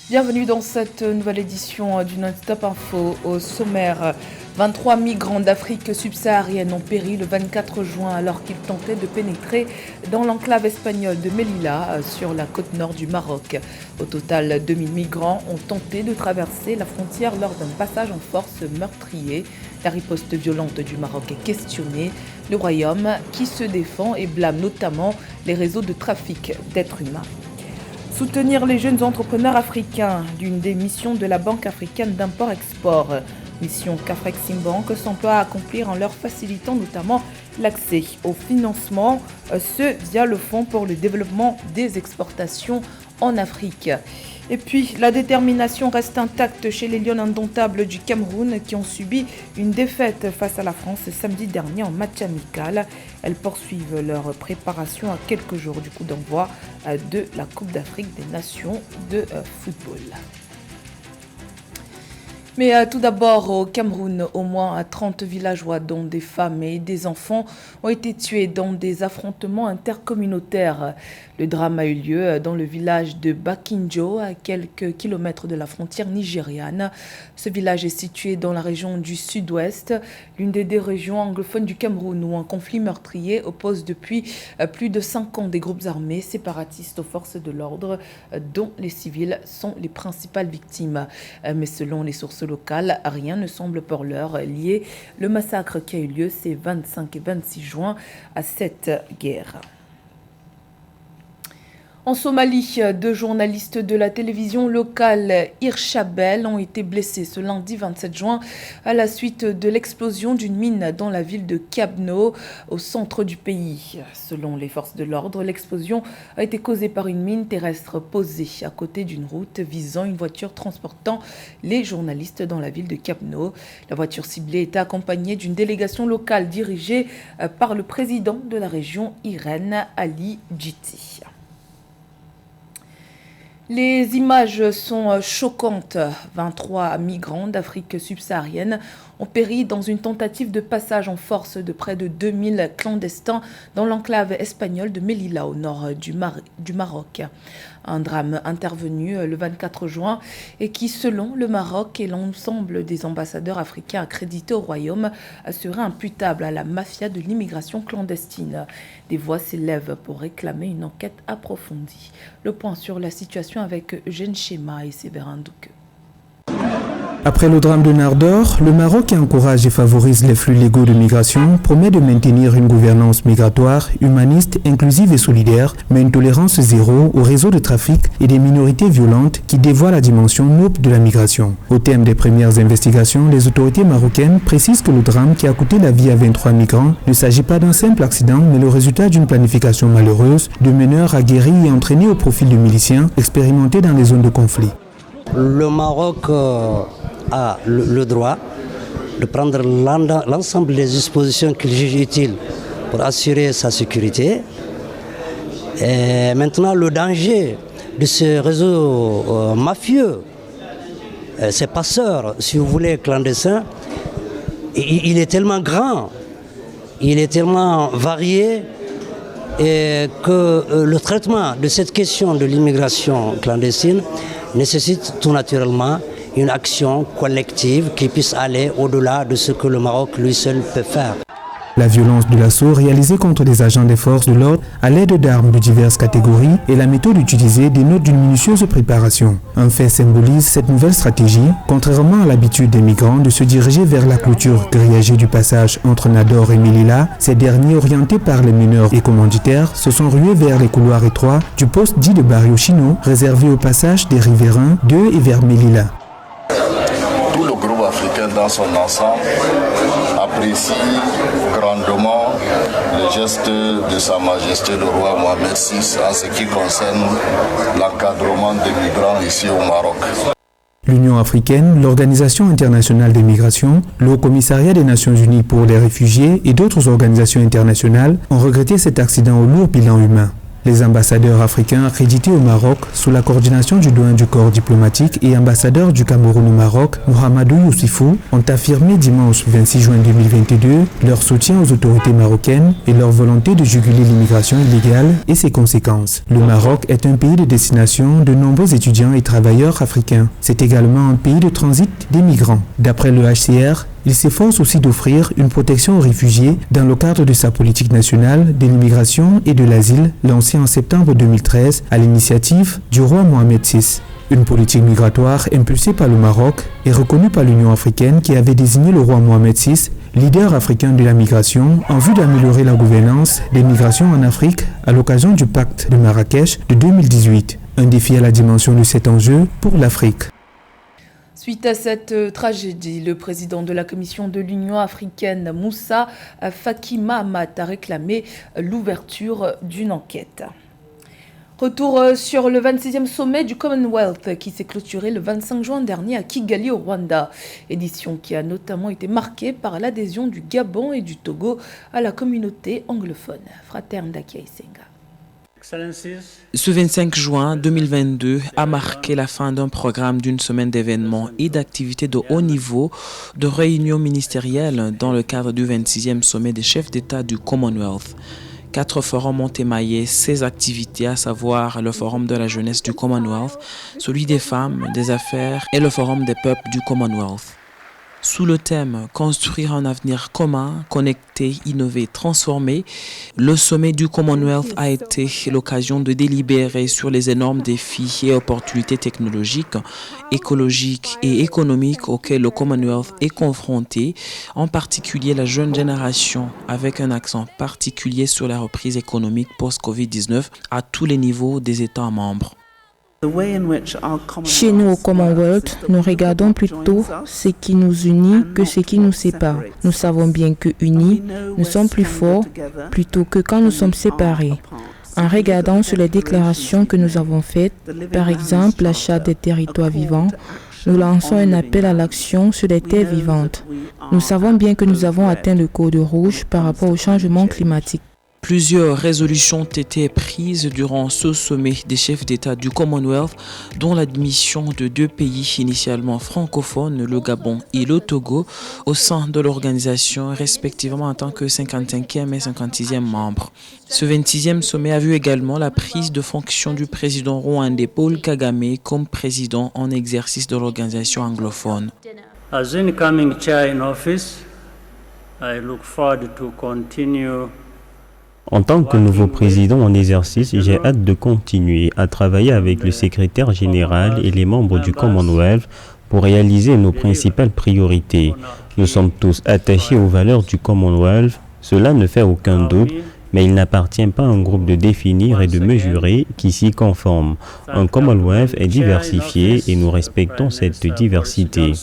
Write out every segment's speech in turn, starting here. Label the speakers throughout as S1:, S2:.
S1: Bienvenue dans cette nouvelle édition du Non-Stop Info. Au sommaire, 23 migrants d'Afrique subsaharienne ont péri le 24 juin alors qu'ils tentaient de pénétrer dans l'enclave espagnole de Melilla sur la côte nord du Maroc. Au total, 2000 migrants ont tenté de traverser la frontière lors d'un passage en force meurtrier. La riposte violente du Maroc est questionnée. Le Royaume qui se défend et blâme notamment les réseaux de trafic d'êtres humains. Soutenir les jeunes entrepreneurs africains d'une des missions de la Banque africaine d'import-export. Mission qu'Afreximbank s'emploie à accomplir en leur facilitant notamment l'accès au financement, ce via le Fonds pour le développement des exportations en Afrique. Et puis, la détermination reste intacte chez les Lions indomptables du Cameroun qui ont subi une défaite face à la France samedi dernier en match amical. Elles poursuivent leur préparation à quelques jours du coup d'envoi de la Coupe d'Afrique des Nations de football. Mais tout d'abord, au Cameroun, au moins 30 villageois, dont des femmes et des enfants, ont été tués dans des affrontements intercommunautaires. Le drame a eu lieu dans le village de Bakinjo, à quelques kilomètres de la frontière nigériane. Ce village est situé dans la région du sud-ouest, l'une des deux régions anglophones du Cameroun, où un conflit meurtrier oppose depuis plus de 5 ans des groupes armés séparatistes aux forces de l'ordre, dont les civils sont les principales victimes. Mais selon les sources locales, rien ne semble pour l'heure lié le massacre qui a eu lieu ces 25 et 26 juin à cette guerre. En Somalie, 2 journalistes de la télévision locale Hirshabelle ont été blessés ce lundi 27 juin à la suite de l'explosion d'une mine dans la ville de Kabno, au centre du pays. Selon les forces de l'ordre, l'explosion a été causée par une mine terrestre posée à côté d'une route visant une voiture transportant les journalistes dans la ville de Kabno. La voiture ciblée était accompagnée d'une délégation locale dirigée par le président de la région, Irène Ali Djiti. Les images sont choquantes. 23 migrants d'Afrique subsaharienne ont péri dans une tentative de passage en force de près de 2000 clandestins dans l'enclave espagnole de Melilla au nord du Maroc. Un drame intervenu le 24 juin et qui, selon le Maroc et l'ensemble des ambassadeurs africains accrédités au Royaume, serait imputable à la mafia de l'immigration clandestine. Des voix s'élèvent pour réclamer une enquête approfondie. Le point sur la situation avec Eugène Chema et Séverin Douque.
S2: Après le drame de Nardor, le Maroc qui encourage et favorise les flux légaux de migration promet de maintenir une gouvernance migratoire, humaniste, inclusive et solidaire, mais une tolérance zéro aux réseaux de trafic et des minorités violentes qui dévoient la dimension noble de la migration. Au terme des premières investigations, les autorités marocaines précisent que le drame qui a coûté la vie à 23 migrants ne s'agit pas d'un simple accident, mais le résultat d'une planification malheureuse de meneurs aguerris et entraînés au profil de miliciens expérimentés dans les zones de conflit.
S3: Le Maroc a le droit de prendre l'ensemble des dispositions qu'il juge utiles pour assurer sa sécurité. Et maintenant, le danger de ce réseau mafieux, ces passeurs, si vous voulez, clandestins, il est tellement grand, il est tellement varié, et que le traitement de cette question de l'immigration clandestine nécessite tout naturellement une action collective qui puisse aller au-delà de ce que le Maroc lui seul peut faire.
S2: La violence de l'assaut réalisé contre les agents des forces de l'ordre à l'aide d'armes de diverses catégories et la méthode utilisée dénote d'une minutieuse préparation. Un fait symbolise cette nouvelle stratégie, contrairement à l'habitude des migrants de se diriger vers la clôture grillagée du passage entre Nador et Melilla. Ces derniers, orientés par les mineurs et commanditaires, se sont rués vers les couloirs étroits du poste dit de Barrio Chino, réservé au passage des riverains d'eux et vers Melilla.
S4: Tout le groupe africain dans son ensemble apprécie grandement les gestes de Sa Majesté le roi Mohamed VI en ce qui concerne l'encadrement des migrants ici au Maroc.
S2: L'Union africaine, l'Organisation internationale des migrations, le Haut-Commissariat des Nations unies pour les réfugiés et d'autres organisations internationales ont regretté cet accident au lourd bilan humain. Les ambassadeurs africains accrédités au Maroc sous la coordination du doyen du corps diplomatique et ambassadeur du Cameroun au Maroc, Mohamedou Youssifou, ont affirmé dimanche 26 juin 2022 leur soutien aux autorités marocaines et leur volonté de juguler l'immigration illégale et ses conséquences. Le Maroc est un pays de destination de nombreux étudiants et travailleurs africains. C'est également un pays de transit des migrants. D'après le HCR, il s'efforce aussi d'offrir une protection aux réfugiés dans le cadre de sa politique nationale de l'immigration et de l'asile lancée en septembre 2013 à l'initiative du roi Mohamed VI. Une politique migratoire impulsée par le Maroc et reconnue par l'Union africaine qui avait désigné le roi Mohamed VI leader africain de la migration en vue d'améliorer la gouvernance des migrations en Afrique à l'occasion du pacte de Marrakech de 2018. Un défi à la dimension de cet enjeu pour l'Afrique.
S1: Suite à cette tragédie, le président de la Commission de l'Union africaine, Moussa Faki Mahamat, a réclamé l'ouverture d'une enquête. Retour sur le 26e sommet du Commonwealth qui s'est clôturé le 25 juin dernier à Kigali au Rwanda. Édition qui a notamment été marquée par l'adhésion du Gabon et du Togo à la communauté anglophone. Fraterne Dakia Isenga.
S5: Ce 25 juin 2022 a marqué la fin d'un programme d'une semaine d'événements et d'activités de haut niveau de réunions ministérielles dans le cadre du 26e sommet des chefs d'État du Commonwealth. 4 forums ont émaillé ces activités, à savoir le forum de la jeunesse du Commonwealth, celui des femmes, des affaires et le forum des peuples du Commonwealth. Sous le thème « Construire un avenir commun, connecté, innové, transformé », le sommet du Commonwealth a été l'occasion de délibérer sur les énormes défis et opportunités technologiques, écologiques et économiques auxquels le Commonwealth est confronté, en particulier la jeune génération, avec un accent particulier sur la reprise économique post-Covid-19 à tous les niveaux des États membres.
S6: Chez nous au Commonwealth, nous regardons plutôt ce qui nous unit que ce qui nous sépare. Nous savons bien que unis, nous sommes plus forts plutôt que quand nous sommes séparés. En regardant sur les déclarations que nous avons faites, par exemple la Charte des territoires vivants, nous lançons un appel à l'action sur les terres vivantes. Nous savons bien que nous avons atteint le code rouge par rapport au changement climatique.
S5: Plusieurs résolutions ont été prises durant ce sommet des chefs d'État du Commonwealth, dont l'admission de 2 pays initialement francophones, le Gabon et le Togo, au sein de l'organisation, respectivement en tant que 55e et 56e membres. Ce 26e sommet a vu également la prise de fonction du président rwandais Paul Kagame comme président en exercice de l'organisation anglophone.
S7: As incoming chair in office, I look forward to continue.
S8: En tant que nouveau président en exercice, j'ai hâte de continuer à travailler avec le secrétaire général et les membres du Commonwealth pour réaliser nos principales priorités. Nous sommes tous attachés aux valeurs du Commonwealth, cela ne fait aucun doute, mais il n'appartient pas à un groupe de définir et de mesurer qui s'y conforme. Un Commonwealth est diversifié et nous respectons cette diversité.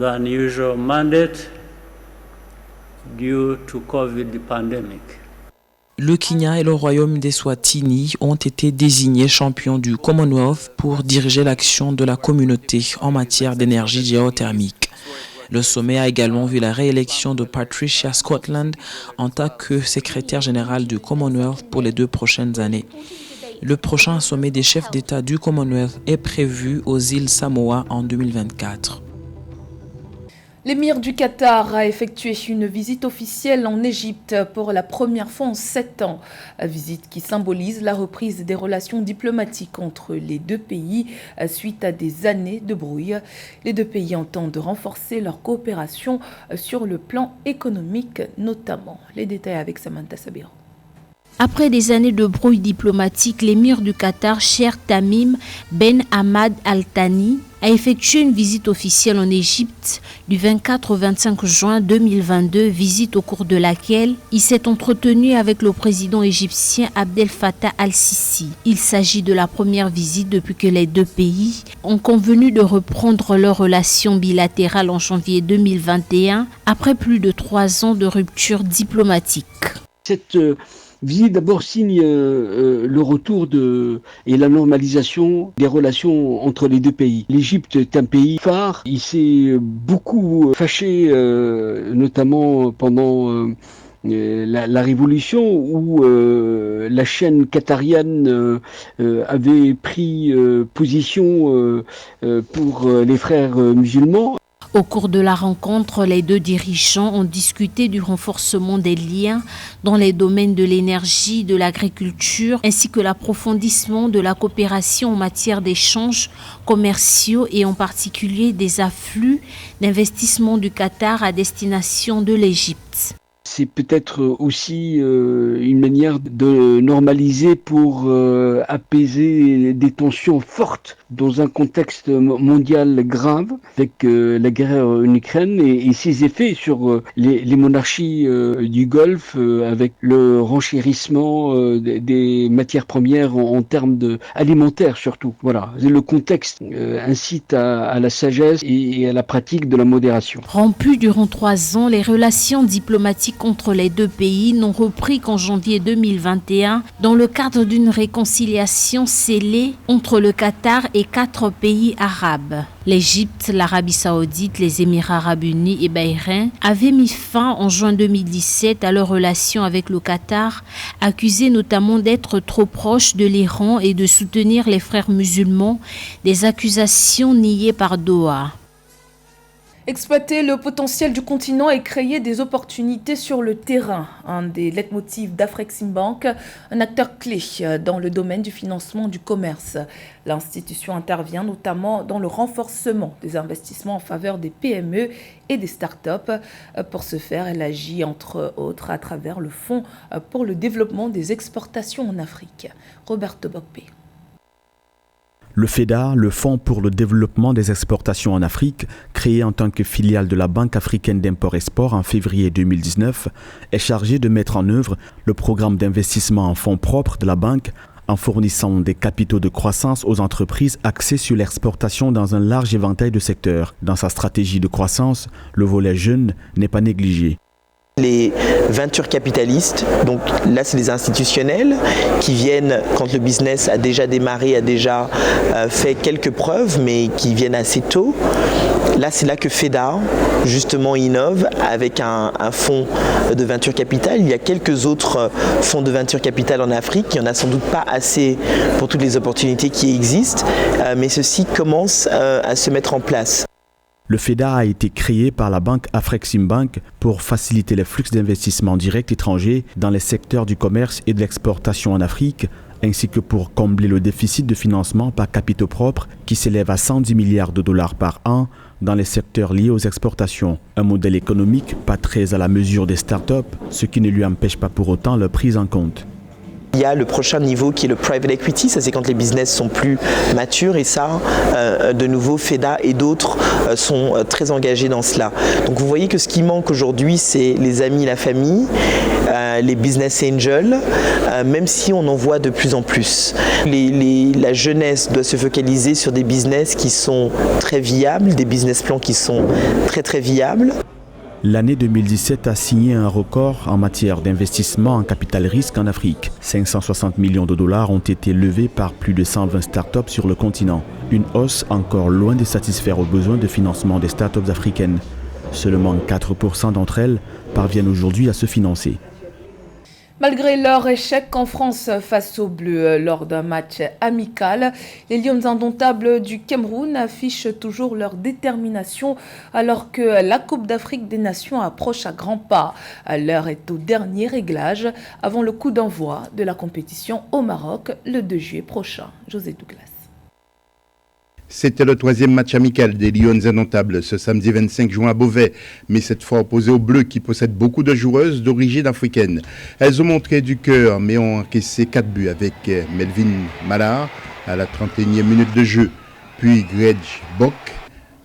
S7: Than usual mandate due to COVID pandemic.
S5: Le Kenya et le Royaume d'Eswatini ont été désignés champions du Commonwealth pour diriger l'action de la communauté en matière d'énergie géothermique. Le sommet a également vu la réélection de Patricia Scotland en tant que secrétaire générale du Commonwealth pour les 2 prochaines années. Le prochain sommet des chefs d'État du Commonwealth est prévu aux îles Samoa en 2024.
S1: L'émir du Qatar a effectué une visite officielle en Égypte pour la première fois en 7 ans. Visite qui symbolise la reprise des relations diplomatiques entre les 2 pays suite à des années de brouille. Les 2 pays entendent renforcer leur coopération sur le plan économique notamment. Les détails avec Samantha Sabiro.
S9: Après des années de brouille diplomatique, l'émir du Qatar, Cheikh Tamim Ben Hamad Al Thani, a effectué une visite officielle en Égypte du 24 au 25 juin 2022, visite au cours de laquelle il s'est entretenu avec le président égyptien Abdel Fattah al-Sisi. Il s'agit de la première visite depuis que les 2 pays ont convenu de reprendre leurs relations bilatérales en janvier 2021, après plus de 3 ans de rupture diplomatique.
S10: Cette visite d'abord signe le retour et la normalisation des relations entre les deux pays. L'Égypte est un pays phare. Il s'est beaucoup fâché, notamment pendant la révolution où la chaîne qatarienne avait pris position pour les frères musulmans.
S9: Au cours de la rencontre, les deux dirigeants ont discuté du renforcement des liens dans les domaines de l'énergie, de l'agriculture, ainsi que l'approfondissement de la coopération en matière d'échanges commerciaux et en particulier des afflux d'investissements du Qatar à destination de l'Égypte.
S10: C'est peut-être aussi une manière de normaliser pour apaiser des tensions fortes dans un contexte mondial grave avec la guerre en Ukraine et ses effets sur les monarchies du Golfe avec le renchérissement des matières premières en termes alimentaires surtout. Voilà, le contexte incite à la sagesse et à la pratique de la modération.
S9: Rompues durant 3 ans, les relations diplomatiques entre les deux pays n'ont repris qu'en janvier 2021 dans le cadre d'une réconciliation scellée entre le Qatar et 4 pays arabes. L'Égypte, l'Arabie Saoudite, les Émirats Arabes Unis et Bahreïn avaient mis fin en juin 2017 à leurs relations avec le Qatar, accusés notamment d'être trop proches de l'Iran et de soutenir les frères musulmans, des accusations niées par Doha.
S1: Exploiter le potentiel du continent et créer des opportunités sur le terrain. Un des leitmotifs d'Afreximbank, un acteur clé dans le domaine du financement du commerce. L'institution intervient notamment dans le renforcement des investissements en faveur des PME et des startups. Pour ce faire, elle agit entre autres à travers le Fonds pour le développement des exportations en Afrique. Roberto Bokpe.
S11: Le FEDA, le Fonds pour le développement des exportations en Afrique, créé en tant que filiale de la Banque africaine d'import-export en février 2019, est chargé de mettre en œuvre le programme d'investissement en fonds propres de la banque en fournissant des capitaux de croissance aux entreprises axées sur l'exportation dans un large éventail de secteurs. Dans sa stratégie de croissance, le volet jeune n'est pas négligé.
S12: Les venture capitalistes, donc là c'est les institutionnels qui viennent quand le business a déjà démarré, a déjà fait quelques preuves mais qui viennent assez tôt. Là c'est là que FEDA justement innove avec un fonds de venture capital. Il y a quelques autres fonds de venture capital en Afrique, il n'y en a sans doute pas assez pour toutes les opportunités qui existent, mais ceci commence à se mettre en place.
S11: Le FEDA a été créé par la banque Afreximbank pour faciliter les flux d'investissements directs étrangers dans les secteurs du commerce et de l'exportation en Afrique, ainsi que pour combler le déficit de financement par capitaux propres qui s'élève à 110 milliards de dollars par an dans les secteurs liés aux exportations. Un modèle économique pas très à la mesure des startups, ce qui ne lui empêche pas pour autant leur prise en compte.
S12: Il y a le prochain niveau qui est le private equity, ça c'est quand les business sont plus matures et ça, de nouveau, FEDA et d'autres sont très engagés dans cela. Donc vous voyez que ce qui manque aujourd'hui, c'est les amis, la famille, les business angels, même si on en voit de plus en plus. La jeunesse doit se focaliser sur des business qui sont très viables, des business plans qui sont très très viables.
S11: L'année 2017 a signé un record en matière d'investissement en capital risque en Afrique. 560 millions de dollars ont été levés par plus de 120 startups sur le continent. Une hausse encore loin de satisfaire aux besoins de financement des startups africaines. Seulement 4% d'entre elles parviennent aujourd'hui à se financer.
S1: Malgré leur échec en France face aux Bleus lors d'un match amical, les Lions indomptables du Cameroun affichent toujours leur détermination alors que la Coupe d'Afrique des Nations approche à grands pas. L'heure est au dernier réglage avant le coup d'envoi de la compétition au Maroc le 2 juillet prochain. José Douglas.
S13: C'était le 3e match amical des Lions indomptables ce samedi 25 juin à Beauvais, mais cette fois opposé aux Bleus qui possèdent beaucoup de joueuses d'origine africaine. Elles ont montré du cœur mais ont encaissé 4 buts avec Melvin Mallard à la 31e minute de jeu, puis Greg Bock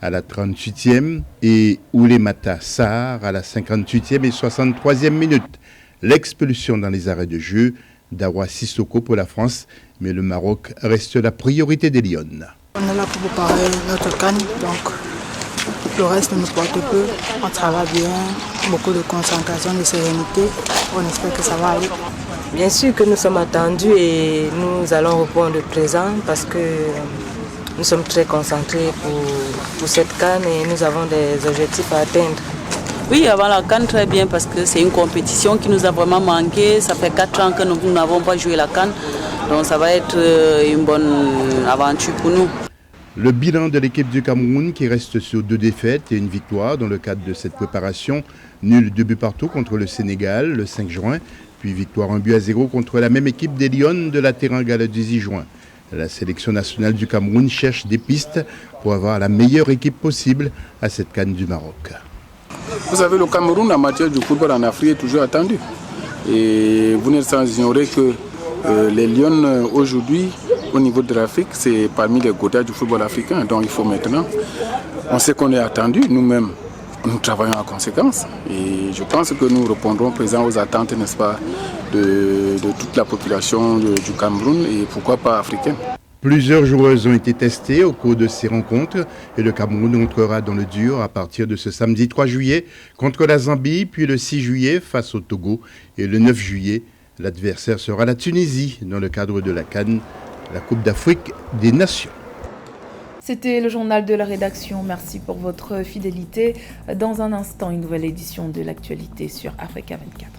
S13: à la 38e et Oulemata Sarr à la 58e et 63e minute. L'expulsion dans les arrêts de jeu d'Awa Sissoko pour la France, mais le Maroc reste la priorité des Lions.
S14: On est là pour préparer notre CAN, donc le reste nous porte peu. On travaille bien, beaucoup de concentration, de sérénité. On espère que ça va aller.
S15: Bien sûr que nous sommes attendus et nous allons répondre présent parce que nous sommes très concentrés pour cette CAN et nous avons des objectifs à atteindre.
S16: Oui, avant la CAN, très bien parce que c'est une compétition qui nous a vraiment manqué. Ça fait 4 ans que nous n'avons pas joué la CAN, donc ça va être une bonne aventure pour nous.
S13: Le bilan de l'équipe du Cameroun qui reste sur 2 défaites et une victoire dans le cadre de cette préparation. Nul 2 buts partout contre le Sénégal le 5 juin, puis victoire 1-0 contre la même équipe des Lions de la Teranga le 18 juin. La sélection nationale du Cameroun cherche des pistes pour avoir la meilleure équipe possible à cette CAN du Maroc.
S17: Vous savez, le Cameroun en matière de football en Afrique est toujours attendu. Et vous n'êtes sans ignorer que les Lions aujourd'hui, au niveau de l'Afrique, c'est parmi les Gothas du football africain. Donc il faut maintenant, on sait qu'on est attendu, nous-mêmes, nous travaillons en conséquence. Et je pense que nous répondrons présent aux attentes, n'est-ce pas, de toute la population du Cameroun et pourquoi pas africaine.
S13: Plusieurs joueuses ont été testées au cours de ces rencontres et le Cameroun entrera dans le dur à partir de ce samedi 3 juillet contre la Zambie, puis le 6 juillet face au Togo et le 9 juillet, l'adversaire sera la Tunisie dans le cadre de la CAN, la Coupe d'Afrique des Nations.
S1: C'était le journal de la rédaction. Merci pour votre fidélité. Dans un instant, une nouvelle édition de l'actualité sur Africa 24.